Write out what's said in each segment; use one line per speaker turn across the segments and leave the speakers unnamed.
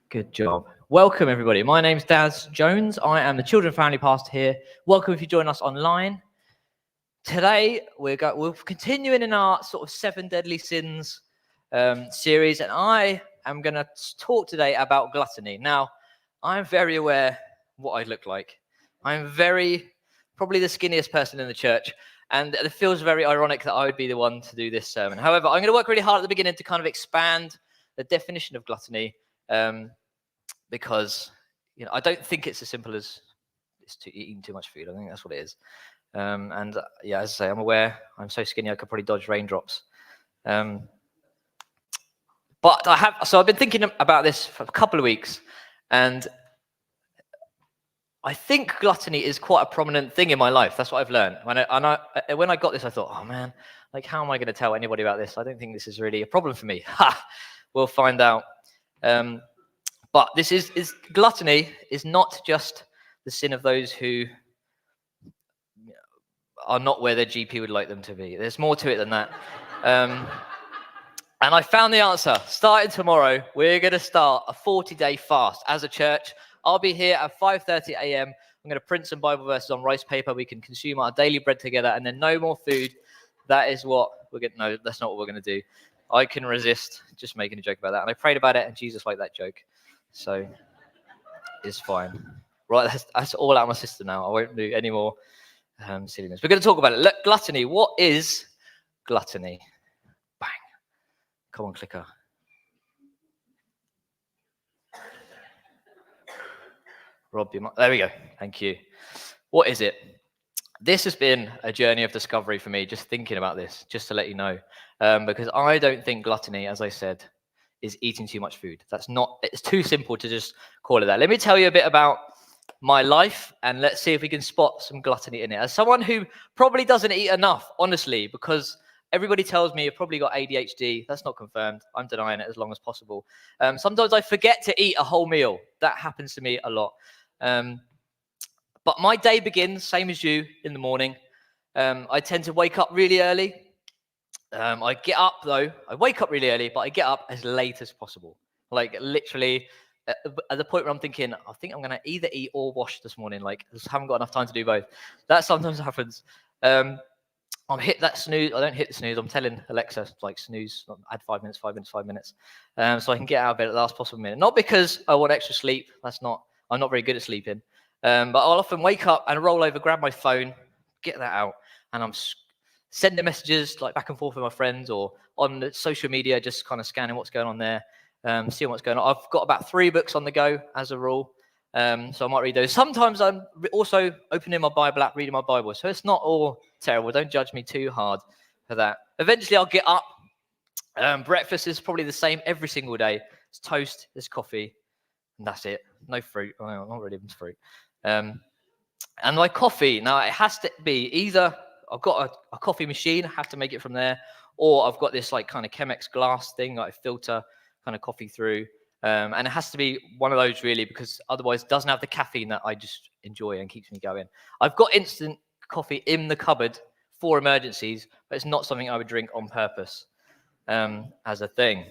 Good job. Welcome, everybody. My name's Dazz Jones. I am the Children and Family Pastor here. Welcome if you join us online. Today, we're continuing in our sort of 7 deadly sins series, and I am going to talk today about gluttony. Now, I'm very aware what I look like. I'm probably the skinniest person in the church, and it feels very ironic that I would be the one to do this sermon. However, I'm going to work really hard at the beginning to kind of expand the definition of gluttony, because I don't think it's as simple as eating too much food. I think that's what it is. As I say, I'm aware I'm so skinny I could probably dodge raindrops. But I've been thinking about this for a couple of weeks, and I think gluttony is quite a prominent thing in my life. That's what I've learned. When I got this, I thought, oh man, how am I going to tell anybody about this? I don't think this is really a problem for me. We'll find out. But this is gluttony is not just the sin of those who are not where their GP would like them to be. There's more to it than that. And I found the answer. Starting tomorrow, we're going to start a 40-day fast as a church. I'll be here at 5:30 a.m. I'm going to print some Bible verses on rice paper. We can consume our daily bread together, and then no more food. That is what we're going to... No, that's not what we're going to do. I can resist just making a joke about that. And I prayed about it, and Jesus liked that joke. So it's fine. Right, that's all out of my system now. I won't do any more silliness. We're going to talk about it. Look, gluttony. What is gluttony? Bang. Come on, clicker. Rob, there we go. Thank you. What is it? This has been a journey of discovery for me, just thinking about this, just to let you know. Because I don't think gluttony, as I said, is eating too much food. It's too simple to just call it that. Let me tell you a bit about my life, and let's see if we can spot some gluttony in it. As someone who probably doesn't eat enough, honestly, because everybody tells me you've probably got ADHD. That's not confirmed. I'm denying it as long as possible. Sometimes I forget to eat a whole meal. That happens to me a lot. But my day begins, same as you, in the morning. I tend to wake up really early. I get up, though. I wake up really early, but I get up as late as possible. Literally, at the point where I'm thinking, I think I'm going to either eat or wash this morning. I just haven't got enough time to do both. That sometimes happens. I'll hit that snooze. I don't hit the snooze. I'm telling Alexa, snooze, add 5 minutes, 5 minutes, 5 minutes. So I can get out of bed at the last possible minute. Not because I want extra sleep. I'm not very good at sleeping. But I'll often wake up and roll over, grab my phone, get that out, and I'm sending messages back and forth with my friends or on the social media, just kind of scanning what's going on there, seeing what's going on. I've got about 3 books on the go as a rule, so I might read those. Sometimes I'm also opening my Bible app, reading my Bible, so it's not all terrible. Don't judge me too hard for that. Eventually, I'll get up. Breakfast is probably the same every single day. It's toast, there's coffee, and that's it. No fruit. Oh, not really even fruit. And my coffee, now it has to be either I've got a coffee machine, I have to make it from there, or I've got this kind of Chemex glass thing I filter kind of coffee through. And it has to be one of those really, because otherwise it doesn't have the caffeine that I just enjoy and keeps me going. I've got instant coffee in the cupboard for emergencies, but it's not something I would drink on purpose as a thing.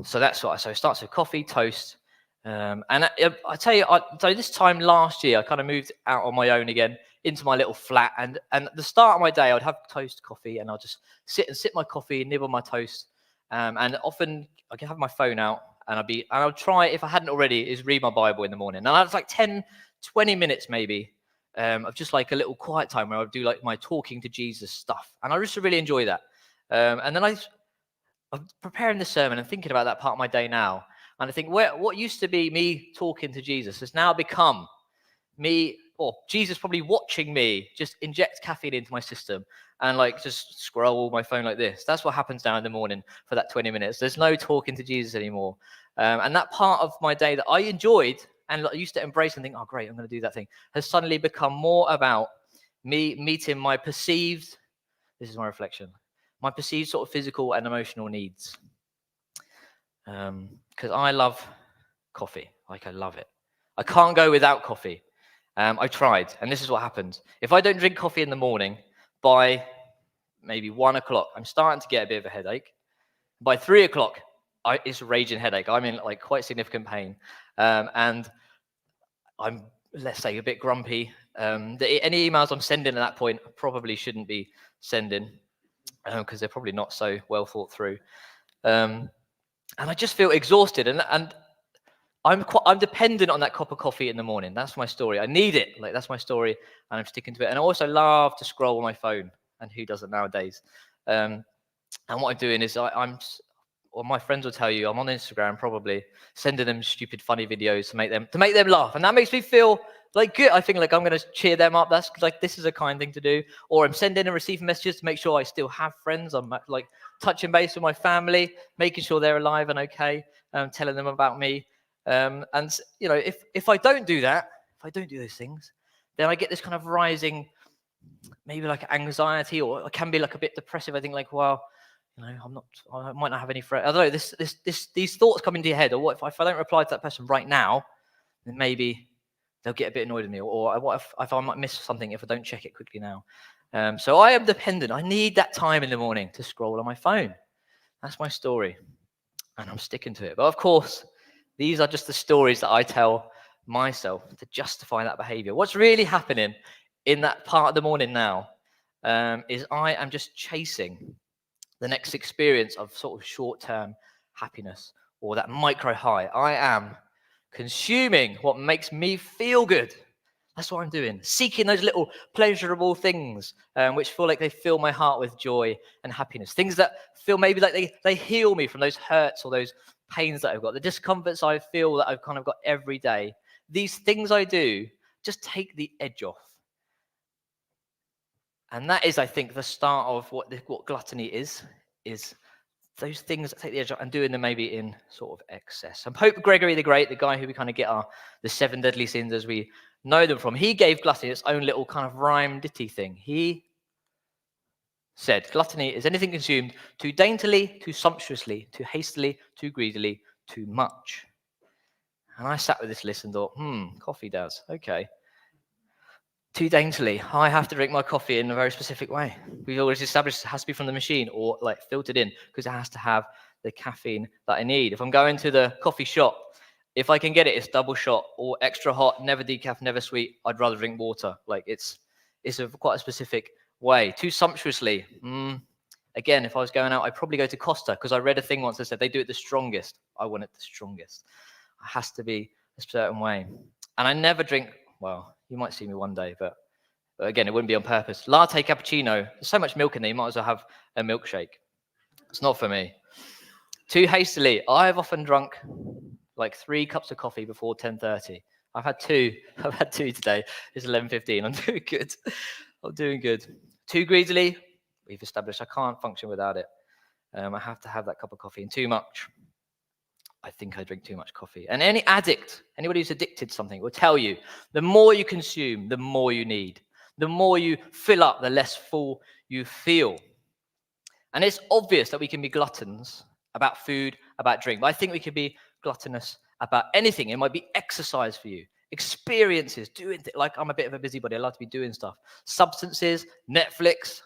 So that's what so it starts with coffee, toast. And I tell you, so this time last year, I kind of moved out on my own again into my little flat. And at the start of my day, I would have toast, coffee, and I'll just sit my coffee and nibble my toast. And often I can have my phone out and I'll try, if I hadn't already, is read my Bible in the morning. And that's 10, 20 minutes maybe of just a little quiet time where I do my talking to Jesus stuff. And I just really enjoy that. And then I'm preparing the sermon and thinking about that part of my day now. And I think what used to be me talking to Jesus has now become me, or Jesus probably watching me just inject caffeine into my system and just scroll my phone like this. That's what happens now in the morning for that 20 minutes. There's no talking to Jesus anymore. And that part of my day that I enjoyed and used to embrace and think, oh, great, I'm going to do that thing, has suddenly become more about me meeting my perceived, this is my reflection, my perceived sort of physical and emotional needs. Because I love coffee. I love it. I can't go without coffee. I tried, and this is what happens. If I don't drink coffee in the morning, by maybe 1 o'clock, I'm starting to get a bit of a headache. By 3 o'clock, it's a raging headache. I'm in like quite significant pain, and I'm, let's say, a bit grumpy. Any emails I'm sending at that point I probably shouldn't be sending, because they're probably not so well thought through. And I just feel exhausted, and I'm dependent on that cup of coffee in the morning. That's my story. I need it. Like, that's my story, and I'm sticking to it. And I also love to scroll on my phone, and who doesn't nowadays? And what I'm doing is or my friends will tell you, I'm on Instagram probably sending them stupid funny videos to make them laugh, and that makes me feel like good. I think like I'm going to cheer them up. That's like, this is a kind thing to do. Or I'm sending and receiving messages to make sure I still have friends. I'm like touching base with my family, making sure they're alive and okay, telling them about me. And you know, if I don't do that, if I don't do those things, then I get this kind of rising, maybe like anxiety, or it can be like a bit depressive. I think like, well, you know, I might not have any friends. I don't know. These thoughts come into your head. Or what if I don't reply to that person right now, then maybe they'll get a bit annoyed with me. Or what if I might miss something if I don't check it quickly now? So I am dependent. I need that time in the morning to scroll on my phone. That's my story, and I'm sticking to it. But of course, these are just the stories that I tell myself to justify that behavior. What's really happening in that part of the morning now is I am just chasing the next experience of sort of short-term happiness, or that micro high. I am consuming what makes me feel good. That's what I'm doing. Seeking those little pleasurable things, which feel like they fill my heart with joy and happiness. Things that feel maybe like they heal me from those hurts or those pains that I've got, the discomforts I feel that I've kind of got every day. These things I do just take the edge off. And that is, I think, the start of what gluttony is those things that take the edge off, and doing them maybe in sort of excess. And Pope Gregory the Great, the guy who we kind of get the 7 deadly sins as we know them from, he gave gluttony its own little kind of rhyme ditty thing. He said, gluttony is anything consumed too daintily, too sumptuously, too hastily, too greedily, too much. And I sat with this list and thought, coffee does. Okay. Too daintily. I have to drink my coffee in a very specific way. We've already established it has to be from the machine or like filtered in, because it has to have the caffeine that I need. If I'm going to the coffee shop, if I can get it, it's double shot or extra hot, never decaf, never sweet. I'd rather drink water. Like it's quite a specific way. Too sumptuously. Again, if I was going out, I'd probably go to Costa, because I read a thing once that said they do it the strongest. I want it the strongest. It has to be a certain way. And I never drink, well, you might see me one day, but again, it wouldn't be on purpose. Latte cappuccino, there's so much milk in there, you might as well have a milkshake. It's not for me. Too hastily. I've often drunk like 3 cups of coffee before 10:30. I've had 2 today. It's 11:15. I'm doing good. I'm doing good. Too greedily. We've established I can't function without it. I have to have that cup of coffee. And too much. I think I drink too much coffee. And any addict, anybody who's addicted to something, will tell you, the more you consume, the more you need. The more you fill up, the less full you feel. And it's obvious that we can be gluttons about food, about drink. But I think we could be gluttonous about anything. It might be exercise for you, experiences, doing like I'm a bit of a busybody. I love to be doing stuff. Substances, Netflix,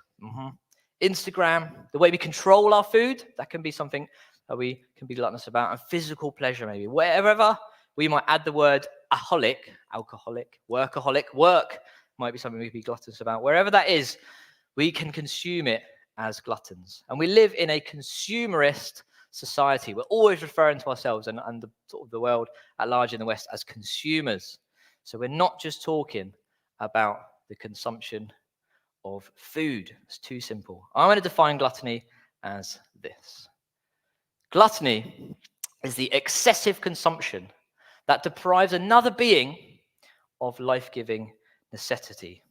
Instagram, the way we control our food, that can be something that we can be gluttonous about. And physical pleasure, maybe. Wherever we might add the word aholic, alcoholic, workaholic, work might be something we can be gluttonous about. Wherever that is, we can consume it as gluttons. And we live in a consumerist society. We're always referring to ourselves and the sort of the world at large in the West as consumers. So we're not just talking about the consumption of food. It's too simple. I want to define gluttony as this. Gluttony is the excessive consumption that deprives another being of life-giving necessity.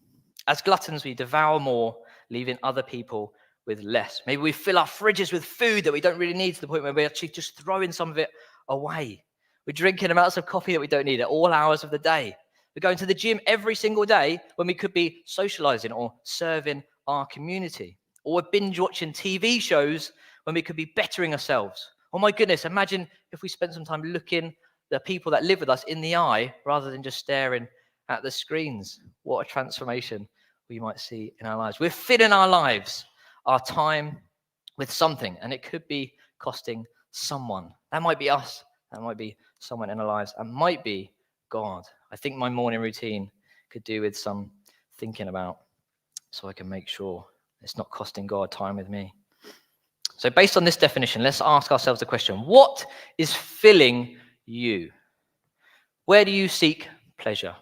As gluttons, we devour more, leaving other people with less. Maybe we fill our fridges with food that we don't really need, to the point where we're actually just throwing some of it away. We're drinking amounts of coffee that we don't need at all hours of the day. We're going to the gym every single day when we could be socializing or serving our community. Or we're binge watching TV shows when we could be bettering ourselves. Oh my goodness, imagine if we spent some time looking the people that live with us in the eye rather than just staring at the screens. What a transformation we might see in our lives. We're filling our lives, our time, with something, and it could be costing someone. That might be us. That might be someone in our lives. That might be God. I think my morning routine could do with some thinking about, so I can make sure it's not costing God time with me. So based on this definition, let's ask ourselves the question, what is filling you? Where do you seek pleasure?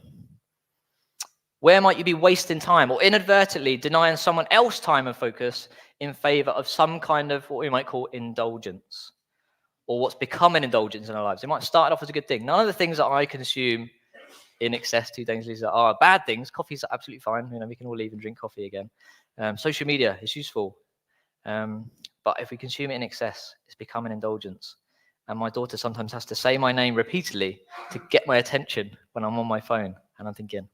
Where might you be wasting time or inadvertently denying someone else time and focus in favor of some kind of what we might call indulgence, or what's become an indulgence in our lives? It might start off as a good thing. None of the things that I consume in excess too dangerously are bad things. Coffee's absolutely fine. We can all leave and drink coffee again. Social media is useful. But if we consume it in excess, it's become an indulgence. And my daughter sometimes has to say my name repeatedly to get my attention when I'm on my phone. And I'm thinking,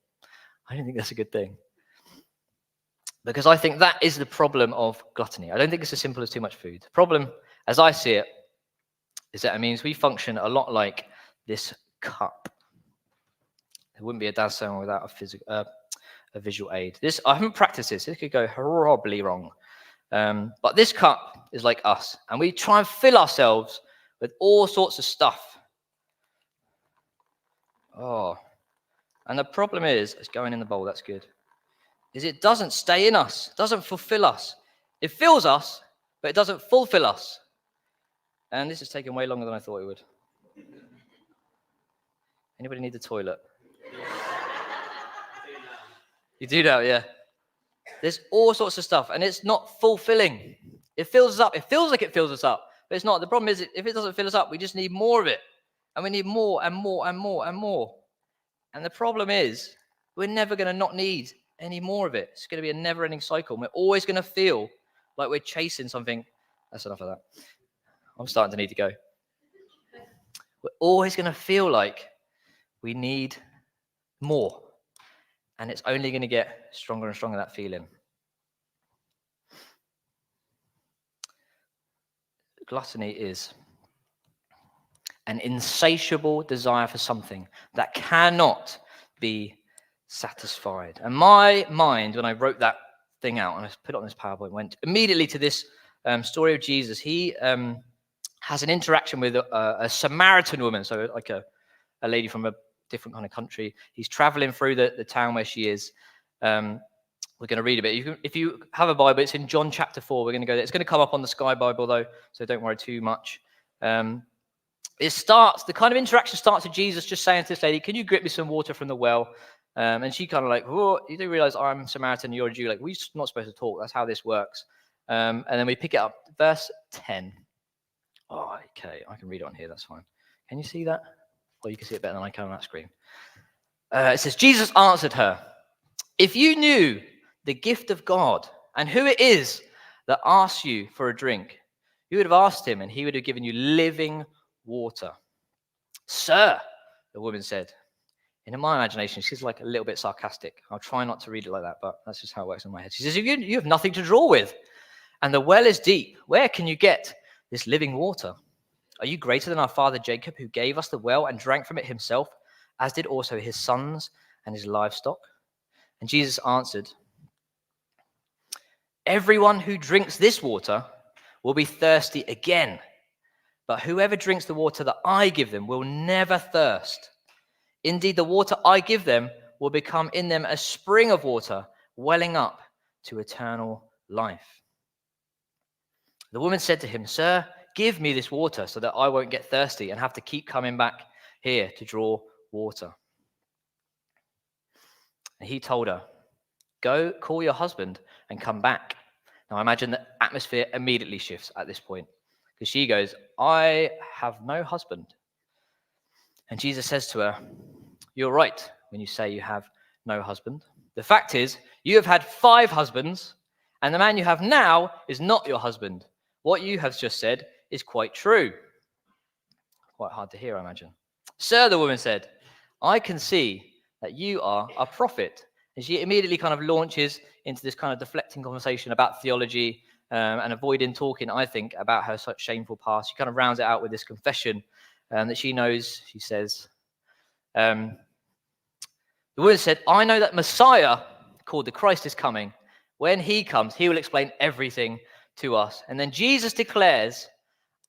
I don't think that's a good thing. Because I think that is the problem of gluttony. I don't think it's as simple as too much food. The problem, as I see it, is that it means we function a lot like this cup. It wouldn't be a Dazz sermon without a visual aid. I haven't practiced this. This could go horribly wrong. But this cup is like us. And we try and fill ourselves with all sorts of stuff. Oh. And the problem is, it's going in the bowl, that's good, is it doesn't stay in us. It doesn't fulfill us. It fills us, but it doesn't fulfill us. And this is taking way longer than I thought it would. Anybody need the toilet? You do now, yeah. There's all sorts of stuff, and it's not fulfilling. It fills us up. It feels like it fills us up, but it's not. The problem is, if it doesn't fill us up, we just need more of it. And we need more and more and more and more. And the problem is, we're never going to not need any more of it. It's going to be a never-ending cycle. We're always going to feel like we're chasing something. That's enough of that. I'm starting to need to go. We're always going to feel like we need more. And it's only going to get stronger and stronger, that feeling. Gluttony is an insatiable desire for something that cannot be satisfied. And my mind, when I wrote that thing out and I put it on this PowerPoint, went immediately to this story of Jesus. He has an interaction with a Samaritan woman, so like a lady from a different kind of country. He's traveling through the town where she is. We're going to read a bit. If you have a Bible, it's in John chapter 4. We're going to go there. It's going to come up on the Sky Bible, though, so don't worry too much. The kind of interaction starts with Jesus just saying to this lady, can you grip me some water from the well? And she kind of like, oh, you do realize I'm Samaritan, you're a Jew. Like, we're not supposed to talk. That's how this works. And then we pick it up. Verse 10. Oh, okay. I can read it on here. That's fine. Can you see that? Or you can see it better than I can on that screen. It says, Jesus answered her, if you knew the gift of God and who it is that asks you for a drink, you would have asked him and he would have given you living water. Sir, the woman said. And in my imagination, she's like a little bit sarcastic. I'll try not to read it like that, but that's just how it works in my head. She says, you have nothing to draw with, and the well is deep. Where can you get this living water? Are you greater than our father Jacob, who gave us the well and drank from it himself, as did also his sons and his livestock? And Jesus answered, everyone who drinks this water will be thirsty again. But whoever drinks the water that I give them will never thirst. Indeed, the water I give them will become in them a spring of water, welling up to eternal life. The woman said to him, Sir, give me this water so that I won't get thirsty and have to keep coming back here to draw water. And he told her, go call your husband and come back. Now, I imagine the atmosphere immediately shifts at this point, because she goes, I have no husband. And Jesus says to her, you're right when you say you have no husband. The fact is, you have had 5 husbands, and the man you have now is not your husband. What you have just said is quite true. Quite hard to hear, I imagine. Sir, the woman said, I can see that you are a prophet. And she immediately kind of launches into this kind of deflecting conversation about theology and avoiding talking, I think, about her such shameful past. She kind of rounds it out with this confession that she knows. She says, the woman said, I know that Messiah, called the Christ, is coming. When he comes, he will explain everything to us. And then Jesus declares,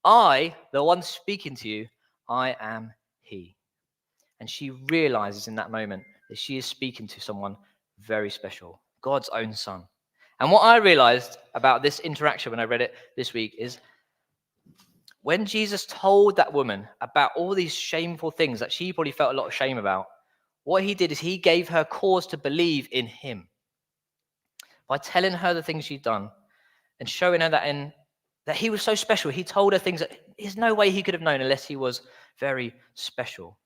I, the one speaking to you, I am he. And she realizes in that moment that she is speaking to someone very special, God's own son. And what I realized about this interaction when I read it this week is when Jesus told that woman about all these shameful things that she probably felt a lot of shame about, what he did is he gave her cause to believe in him by telling her the things she'd done and showing her that he was so special. He told her things that there's no way he could have known unless he was very special.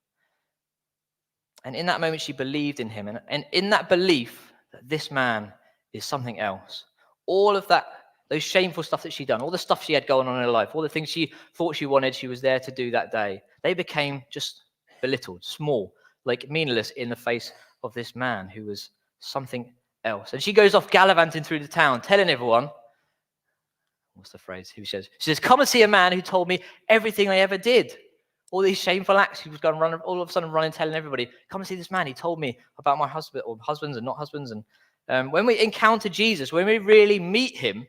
And in that moment, she believed in him. And in that belief that this man is something else, all of that, those shameful stuff that she'd done, all the stuff she had going on in her life, all the things she thought she wanted, she was there to do that day, they became just belittled, small, like meaningless in the face of this man who was something else. And she goes off gallivanting through the town, telling everyone, what's the phrase? She says, come and see a man who told me everything I ever did. All these shameful acts, he was going running, all of a sudden running, telling everybody, come and see this man. He told me about my husband or husbands and not husbands. And when we encounter Jesus, when we really meet him,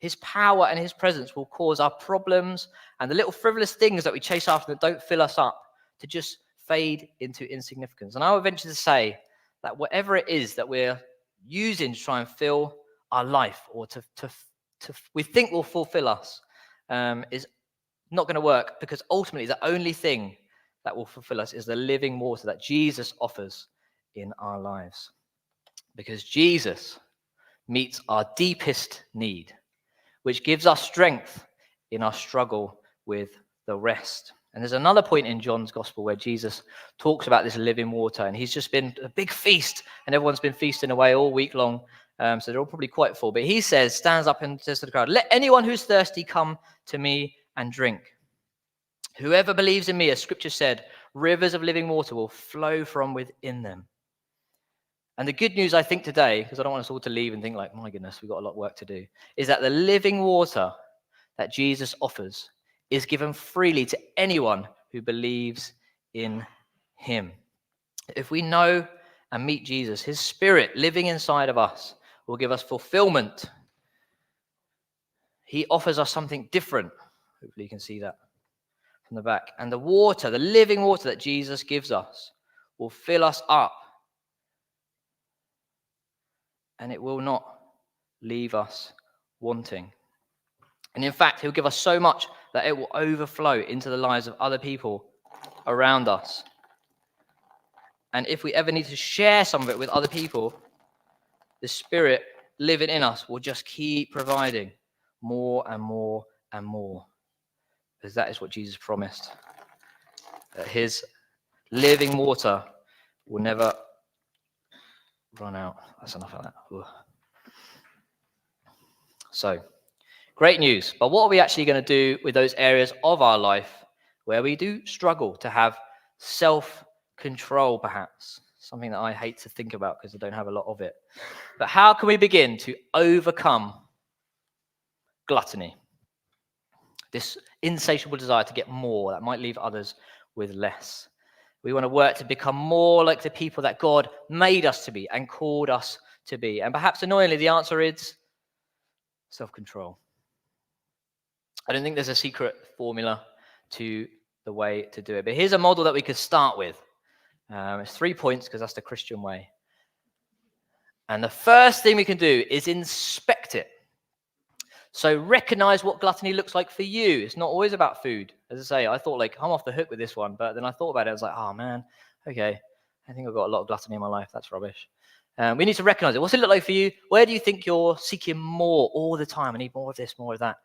his power and his presence will cause our problems and the little frivolous things that we chase after that don't fill us up to just fade into insignificance. And I would venture to say that whatever it is that we're using to try and fill our life or to we think will fulfill us is not going to work, because ultimately the only thing that will fulfill us is the living water that Jesus offers in our lives. Because Jesus meets our deepest need, which gives us strength in our struggle with the rest. And there's another point in John's gospel where Jesus talks about this living water, and he's just been a big feast, and everyone's been feasting away all week long. So they're all probably quite full. But he stands up and says to the crowd, let anyone who's thirsty come to me and drink. Whoever believes in me, as scripture said, rivers of living water will flow from within them. And the good news, I think, today, because I don't want us all to leave and think like, my goodness, we've got a lot of work to do, is that the living water that Jesus offers is given freely to anyone who believes in him. If we know and meet Jesus, his spirit living inside of us will give us fulfillment. He offers us something different. Hopefully you can see that from the back. And the water, the living water that Jesus gives us, will fill us up. And it will not leave us wanting. And in fact, he'll give us so much that it will overflow into the lives of other people around us. And if we ever need to share some of it with other people, the Spirit living in us will just keep providing more and more and more. Because that is what Jesus promised. That his living water will never run out. That's enough of that. Ugh. So, great news. But what are we actually going to do with those areas of our life where we do struggle to have self-control, perhaps? Something that I hate to think about because I don't have a lot of it. But how can we begin to overcome gluttony? This insatiable desire to get more that might leave others with less. We want to work to become more like the people that God made us to be and called us to be. And perhaps annoyingly, the answer is self-control. I don't think there's a secret formula to the way to do it. But here's a model that we could start with. It's 3 points because that's the Christian way. And the first thing we can do is inspect it. So recognize what gluttony looks like for you. It's not always about food. As I say, I thought like I'm off the hook with this one, but then I thought about it. I was like, oh man, okay. I think I've got a lot of gluttony in my life. That's rubbish. We need to recognize it. What's it look like for you? Where do you think you're seeking more all the time? I need more of this, more of that.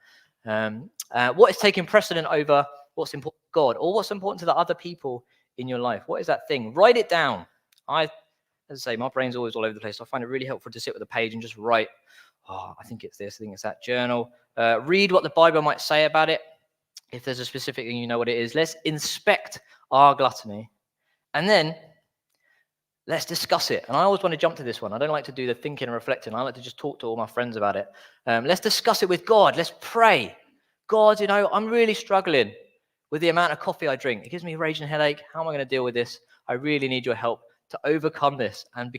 What is taking precedent over what's important to God, or what's important to the other people in your life? What is that thing? Write it down. As I say, my brain's always all over the place. So I find it really helpful to sit with a page and just write, oh, I think it's this, I think it's that. Journal. Read what the Bible might say about it. If there's a specific thing, you know what it is. Let's inspect our gluttony. And then let's discuss it. And I always want to jump to this one. I don't like to do the thinking and reflecting. I like to just talk to all my friends about it. Let's discuss it with God. Let's pray. God, I'm really struggling with the amount of coffee I drink. It gives me a raging headache. How am I going to deal with this? I really need your help to overcome this and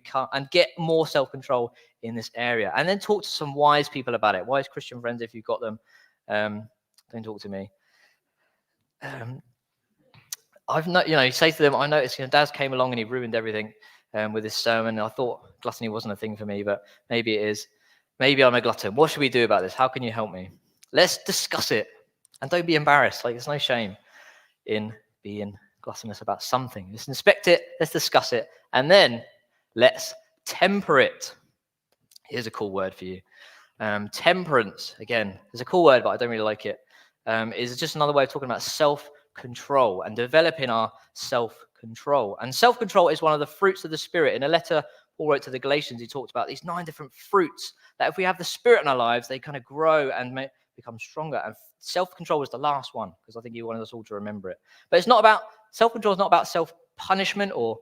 get more self-control in this area. And then talk to some wise people about it. Wise Christian friends, if you've got them, Don't talk to me. You say to them, I noticed, Dazz came along and he ruined everything with his sermon. I thought gluttony wasn't a thing for me, but maybe it is. Maybe I'm a glutton. What should we do about this? How can you help me? Let's discuss it. And don't be embarrassed. There's no shame in being gluttonous about something. Let's inspect it. Let's discuss it. And then let's temper it. Here's a cool word for you. Temperance, again, is a cool word, but I don't really like it. Is just another way of talking about self-control and developing our self-control. And self-control is one of the fruits of the Spirit. In a letter Paul wrote to the Galatians, he talked about these 9 different fruits that if we have the Spirit in our lives, they kind of grow and become stronger. And self-control is the last one, because I think you wanted us all to remember it. But it's not about, self-control is not about self-punishment or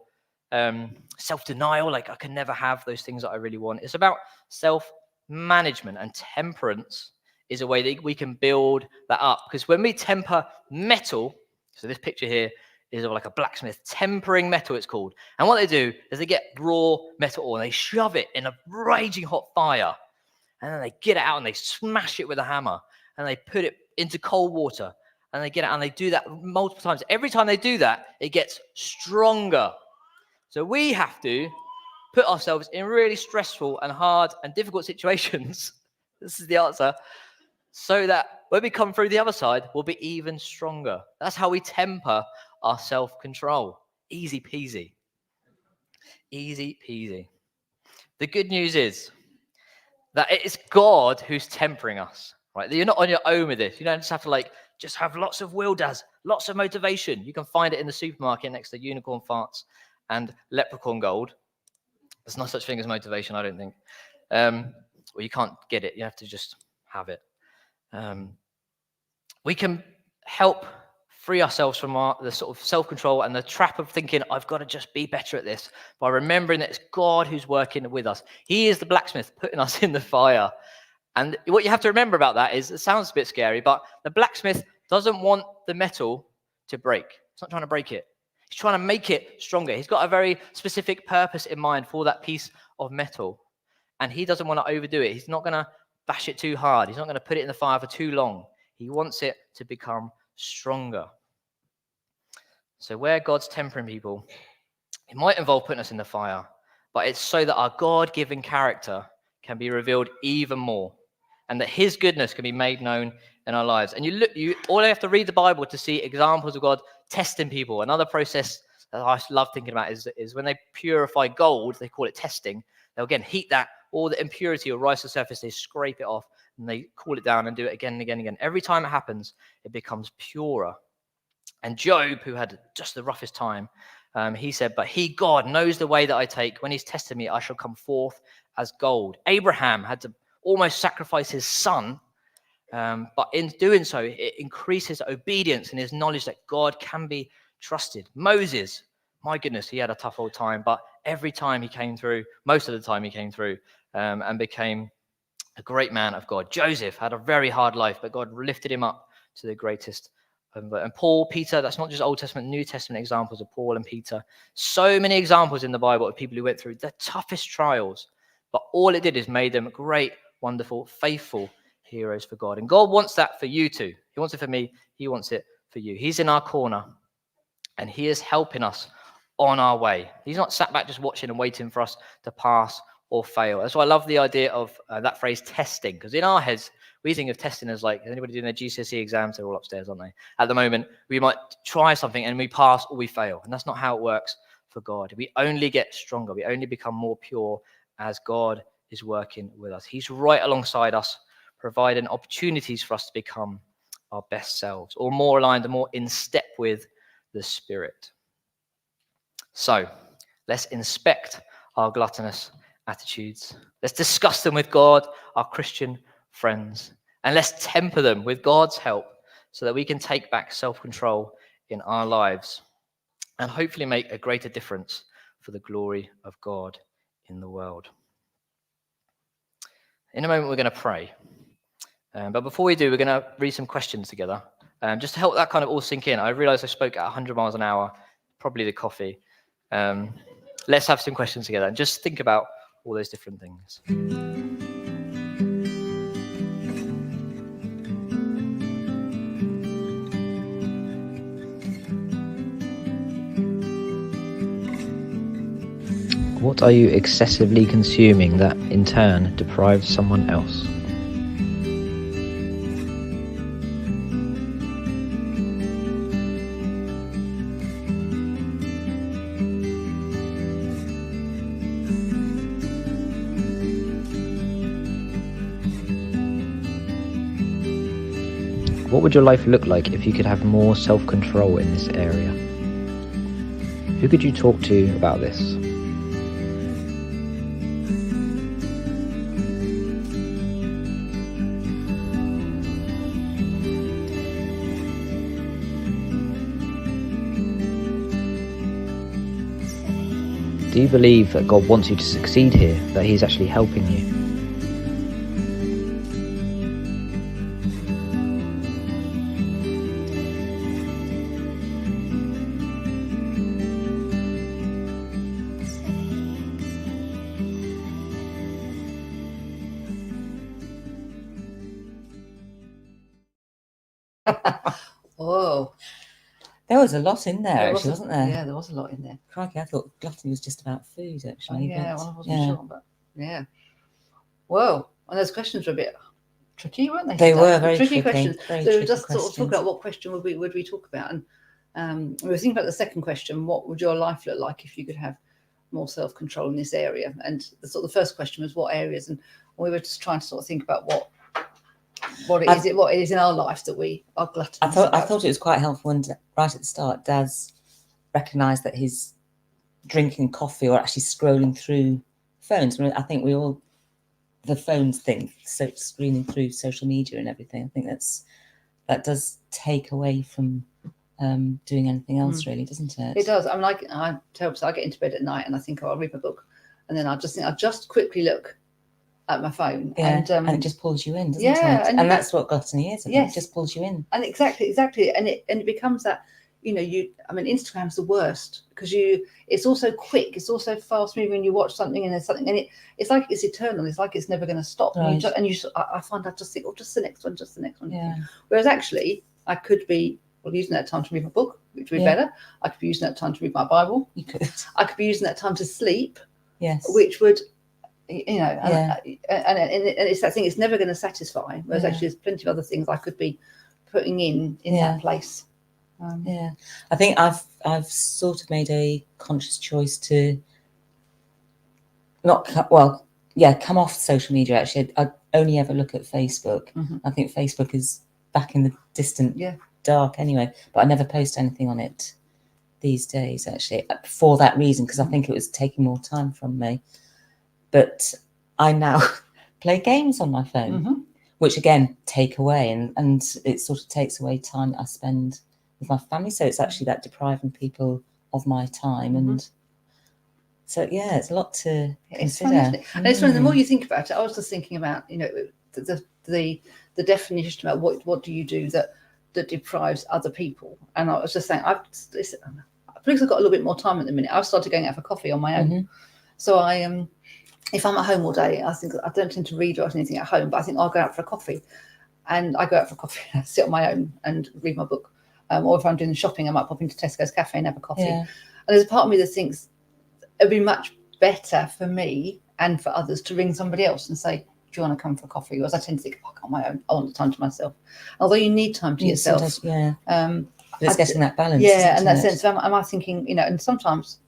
self-denial, like I can never have those things that I really want. It's about self-management, and temperance is a way that we can build that up. Because when we temper metal, so this picture here is of like a blacksmith tempering metal, it's called. And what they do is they get raw metal ore and they shove it in a raging hot fire. And then they get it out and they smash it with a hammer. And they put it into cold water. And they get it out and they do that multiple times. Every time they do that, it gets stronger. So we have to put ourselves in really stressful and hard and difficult situations. This is the answer. So that when we come through the other side, we'll be even stronger. That's how we temper our self-control. Easy peasy. Easy peasy. The good news is that it is God who's tempering us, right? You're not on your own with this. You don't just have to just have lots of will, Dazz, lots of motivation. You can find it in the supermarket next to unicorn farts and leprechaun gold. There's no such thing as motivation, I don't think. Well, you can't get it. You have to just have it. We can help free ourselves from the sort of self-control and the trap of thinking, I've got to just be better at this, by remembering that it's God who's working with us. He is the blacksmith putting us in the fire. And what you have to remember about that is, it sounds a bit scary, but the blacksmith doesn't want the metal to break. He's not trying to break it. He's trying to make it stronger. He's got a very specific purpose in mind for that piece of metal. And he doesn't want to overdo it. He's not going to bash it too hard. He's not going to put it in the fire for too long. He wants it to become stronger. So where God's tempering people, it might involve putting us in the fire, but it's so that our God-given character can be revealed even more, and that his goodness can be made known in our lives. And you all have to read the Bible to see examples of God testing people. Another process that I love thinking about is when they purify gold, they call it testing. They'll again heat that, all the impurity will rise to the surface, they scrape it off, and they cool it down and do it again and again and again. Every time it happens, it becomes purer. And Job, who had just the roughest time, he said, but he, God, knows the way that I take. When he's tested me, I shall come forth as gold. Abraham had to almost sacrifice his son, but in doing so, it increased his obedience and his knowledge that God can be trusted. Moses, my goodness, he had a tough old time, but every time he came through, most of the time he came through, and became a great man of God. Joseph had a very hard life, but God lifted him up to the greatest. And Paul, Peter, that's not just Old Testament, New Testament examples of Paul and Peter. So many examples in the Bible of people who went through the toughest trials, but all it did is made them great, wonderful, faithful heroes for God. And God wants that for you too. He wants it for me. He wants it for you. He's in our corner, and he is helping us on our way. He's not sat back just watching and waiting for us to pass or fail. That's why I love the idea of that phrase testing, because in our heads, we think of testing as like, anybody doing their GCSE exams? They're all upstairs, aren't they? At the moment, we might try something and we pass or we fail. And that's not how it works for God. We only get stronger. We only become more pure as God is working with us. He's right alongside us, providing opportunities for us to become our best selves, or more aligned and more in step with the Spirit. So let's inspect our gluttonous attitudes. Let's discuss them with God, our Christian friends, and let's temper them with God's help so that we can take back self-control in our lives and hopefully make a greater difference for the glory of God in the world. In a moment, we're going to pray. But before we do, we're going to read some questions together. Just to help that kind of all sink in. I realized I spoke at 100 miles an hour, probably the coffee. Let's have some questions together and just think about all those different things.
What are you excessively consuming that in turn deprives someone else? What would your life look like if you could have more self-control in this area? Who could you talk to about this? Do you believe that God wants you to succeed here, that He's actually helping you?
Oh,
There was a lot in there,
there
actually, wasn't there?
Yeah, there was a lot in there.
Crikey, I thought gluttony was just about food, actually.
Yeah,
but,
well, I wasn't sure, but yeah. Whoa, and those questions were a bit tricky, weren't they?
They
today?
were very
tricky
tricky,
questions.
very
So we
tricky
just sort of
questions.
talk about what question would we talk about, and we were thinking about the second question: what would your life look like if you could have more self-control in this area? And the first question was what areas, and we were just trying to sort of think about what it is in our lives that we are gluttonous
I thought it was quite helpful when right at the start Dazz recognised that his drinking coffee or actually scrolling through phones. I think we all, the phones thing, so screening through social media and everything, I think that does take away from doing anything else, really, doesn't it?
It does. I'm like, I get into bed at night and I think, I'll read my book, and then I just quickly look at my phone,
and it just pulls you in, doesn't it? And that's what gluttony is. It just pulls you in.
And exactly, and it becomes that. Instagram's the worst because it's also quick, it's also fast moving. You watch something and there's something, and it's like it's eternal. It's like it's never going to stop.
Right.
I find I just think, just the next one.
Yeah.
Whereas actually, I could be using that time to read my book, which would be better. I could be using that time to read my Bible.
You could.
I could be using that time to sleep.
Yes.
Which would, and it's that thing. It's never going to satisfy. Whereas actually, there's plenty of other things I could be putting in that place.
I think I've sort of made a conscious choice to come off social media. Actually, I only ever look at Facebook.
Mm-hmm.
I think Facebook is back in the distant dark anyway, but I never post anything on it these days, actually, for that reason, because I think it was taking more time from me. But I now play games on my phone, which again take away, and it sort of takes away time that I spend with my family. So it's actually that depriving people of my time. And so it's a lot to consider.
It's funny, and it's funny, the more you think about it, I was just thinking about the definition about what do you do that deprives other people. And I was just saying, because I've got a little bit more time at the minute, I've started going out for coffee on my own. So I if I'm at home all day, I think I don't tend to read or anything at home, but I think I'll go out for a coffee, and I go out for coffee and I sit on my own and read my book. Or if I'm doing shopping, I might pop into Tesco's cafe and have a coffee. And there's a part of me that thinks it'd be much better for me and for others to ring somebody else and say, do you want to come for a coffee? Whereas I tend to think, on my own, I want the time to myself. Although you need time to yourself.
But it's getting that balance.
Yeah, and that sense. Am I thinking, and sometimes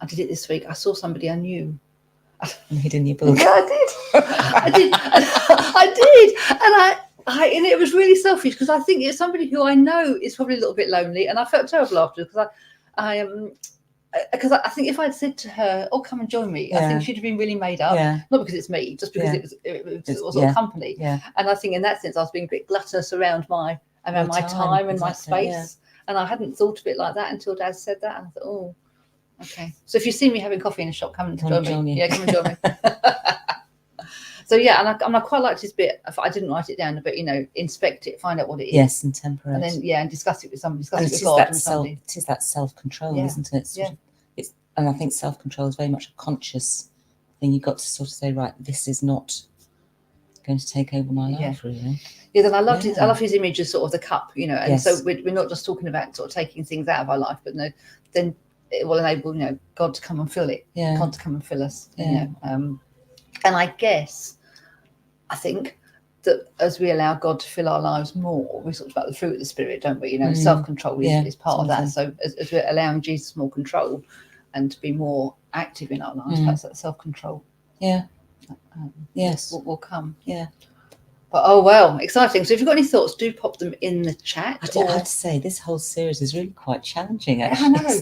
I did it this week. I saw somebody I knew.
And hid in your book.
Yeah, I did. I did. And it was really selfish because I think it's somebody who I know is probably a little bit lonely, and I felt terrible after because I think if I'd said to her, "Oh, come and join me," I think she'd have been really made up. Not because it's me, just because it was sort of company. And I think in that sense, I was being a bit gluttonous around my time and my space, and I hadn't thought of it like that until Dad said that, and I thought, oh, okay. So if you see me having coffee in a shop, come and join me. Yeah, come and join me. So and I quite liked his bit. I didn't write it down, but inspect it, find out what it is.
Yes, and temper it.
And then and discuss it with somebody. Discuss it with
God
and somebody.
It is that self-control, isn't it? And I think self-control is very much a conscious thing. You've got to sort of say, right, this is not going to take over my life, really.
Yeah, then I love his image of sort of the cup, and so we're not just talking about sort of taking things out of our life, but then it will enable, you know, God to come and fill it,
Yeah.
God to come and fill us.
Yeah.
You know? And I think that as we allow God to fill our lives more, we talked about the fruit of the Spirit, don't we? You know, self-control is part of that. So as we're allowing Jesus more control and to be more active in our lives, perhaps that self-control
yes
will come.
Yeah.
But oh well, exciting. So if you've got any thoughts, do pop them in the chat.
I have to say, this whole series is really quite challenging,
I
actually.
know.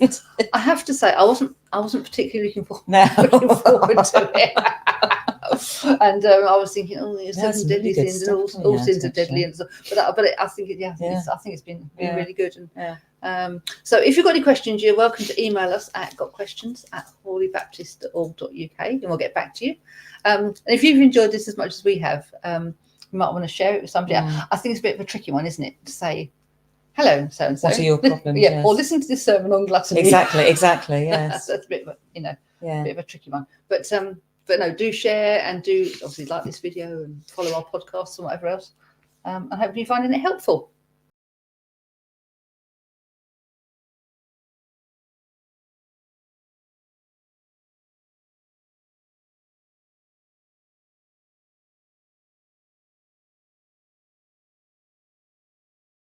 I have to say, I wasn't particularly looking forward to it. And I was thinking, there's seven deadly sins, and all sins are deadly, and so, but I think it's been really good. And so if you've got any questions, you're welcome to email us at gotquestions@hollybaptist.org.uk, and we'll get back to you. And if you've enjoyed this as much as we have, you might want to share it with somebody. I think it's a bit of a tricky one, isn't it, to say hello, so and so.
What are your problems?
Or listen to this sermon on gluttony.
Exactly. Yes.
That's a bit of a, bit of a tricky one. But no, do share and do obviously like this video and follow our podcasts and whatever else. And hopefully you're finding it helpful.